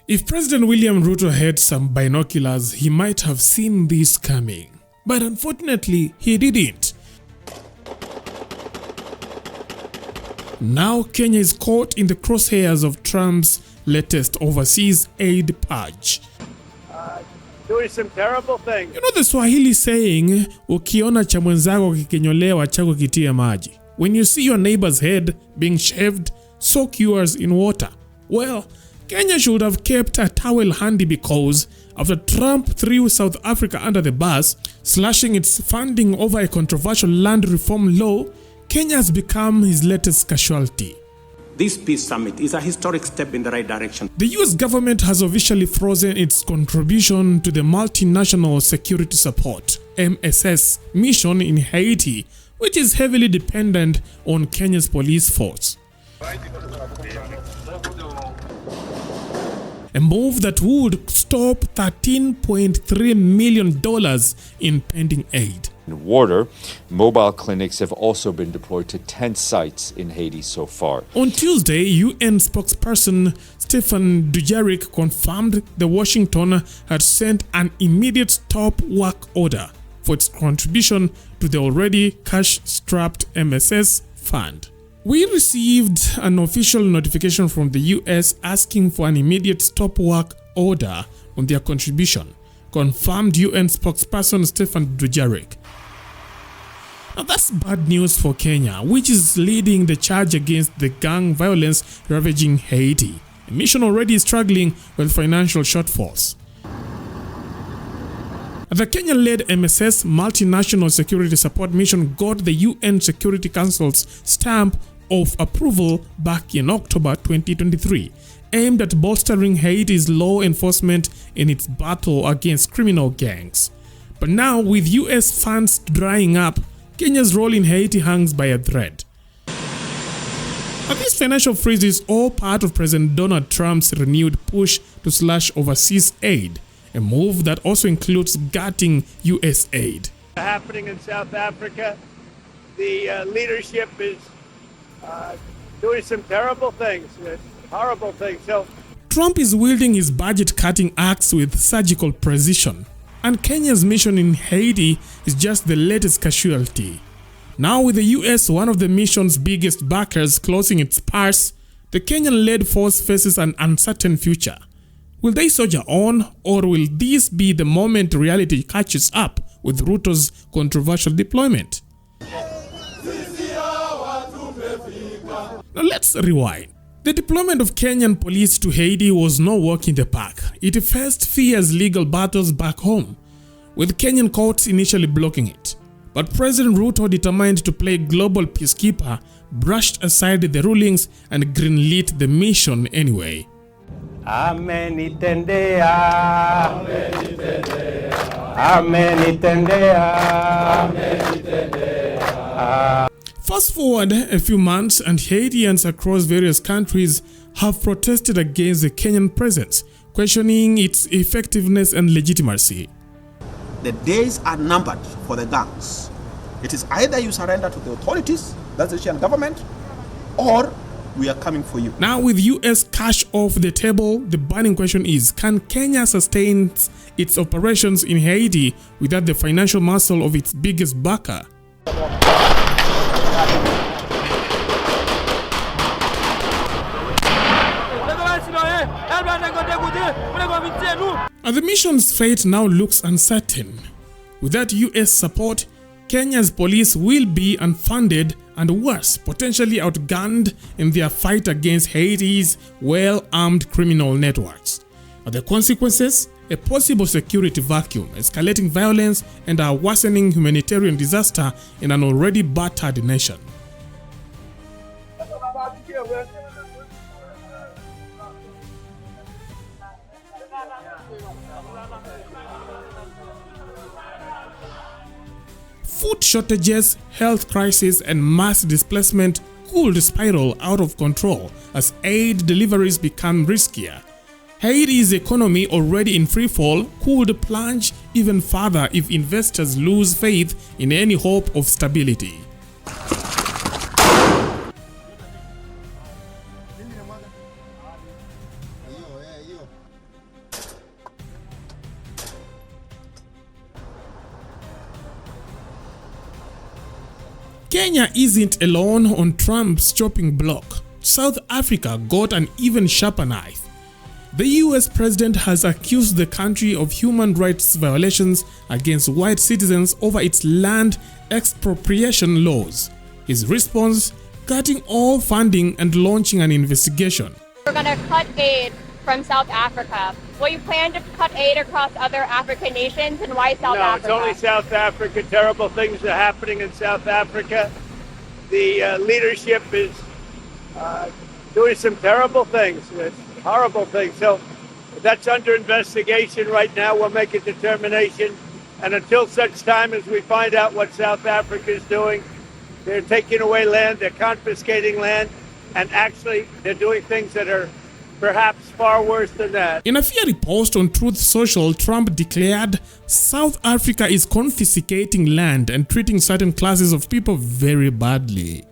If President William Ruto had some binoculars, he might have seen this coming. But unfortunately, he didn't. Now Kenya is caught in the crosshairs of Trump's latest overseas aid purge. Doing some terrible things. You know the Swahili saying, ukiona cha mwenzako kikinyolewa chako kitie maji. When you see your neighbor's head being shaved, soak yours in water. Well, Kenya should have kept a towel handy because after Trump threw South Africa under the bus, slashing its funding over a controversial land reform law, Kenya has become his latest casualty. This peace summit is a historic step in the right direction. The US government has officially frozen its contribution to the multinational security support (MSS) mission in Haiti, which is heavily dependent on Kenya's police force. A move that would stop $13.3 million in pending aid. In water, mobile clinics have also been deployed to 10 sites in Haiti so far. On Tuesday, UN spokesperson Stéphane Dujarric confirmed that Washington had sent an immediate stop work order for its contribution to the already cash-strapped MSS fund. We received an official notification from the US asking for an immediate stop work order on their contribution, confirmed UN spokesperson Stéphane Dujarric. Now that's bad news for Kenya, which is leading the charge against the gang violence ravaging Haiti, a mission already struggling with financial shortfalls. The Kenyan-led MSS Multinational Security Support Mission got the UN Security Council's stamp of approval back in October 2023, aimed at bolstering Haiti's law enforcement in its battle against criminal gangs. But now, with US funds drying up, Kenya's role in Haiti hangs by a thread. Now, this financial freeze is all part of President Donald Trump's renewed push to slash overseas aid, a move that also includes gutting US aid. Happening in South Africa, the leadership is doing some terrible things, horrible things. So Trump is wielding his budget-cutting axe with surgical precision, and Kenya's mission in Haiti is just the latest casualty. Now, with the US, one of the mission's biggest backers, closing its purse, the Kenyan-led force faces an uncertain future. Will they soldier on, or will this be the moment reality catches up with Ruto's controversial deployment? Now let's rewind. The deployment of Kenyan police to Haiti was no walk in the park. It faced fierce legal battles back home, with Kenyan courts initially blocking it. But President Ruto, determined to play global peacekeeper, brushed aside the rulings and greenlit the mission anyway. Amen itendea. Amen itendea. Amen itendea. Amen itendea. Fast forward a few months and Haitians across various countries have protested against the Kenyan presence, questioning its effectiveness and legitimacy. The days are numbered for the gangs. It is either you surrender to the authorities, that's the Haitian government, or we are coming for you. Now, with US cash off the table, the burning question is, can Kenya sustain its operations in Haiti without the financial muscle of its biggest backer? And the mission's fate now looks uncertain. Without US support, Kenya's police will be unfunded and worse, potentially outgunned in their fight against Haiti's well-armed criminal networks. Are the consequences? A possible security vacuum, escalating violence, and a worsening humanitarian disaster in an already battered nation. Food shortages, health crisis, and mass displacement could spiral out of control as aid deliveries become riskier. Haiti's economy, already in freefall, could plunge even further if investors lose faith in any hope of stability. Kenya isn't alone on Trump's chopping block. South Africa got an even sharper knife. The US president has accused the country of human rights violations against white citizens over its land expropriation laws. His response: cutting all funding and launching an investigation. We're going to cut aid from South Africa. Will you plan to cut aid across other African nations, and why South Africa? No, it's only South Africa. Terrible things are happening in South Africa. The leadership is doing some terrible things, horrible things. So that's under investigation right now. We'll make a determination. And until such time as we find out what South Africa is doing, they're taking away land, they're confiscating land, and actually they're doing things that are perhaps far worse than that. In a fiery post on Truth Social, Trump declared South Africa is confiscating land and treating certain classes of people very badly.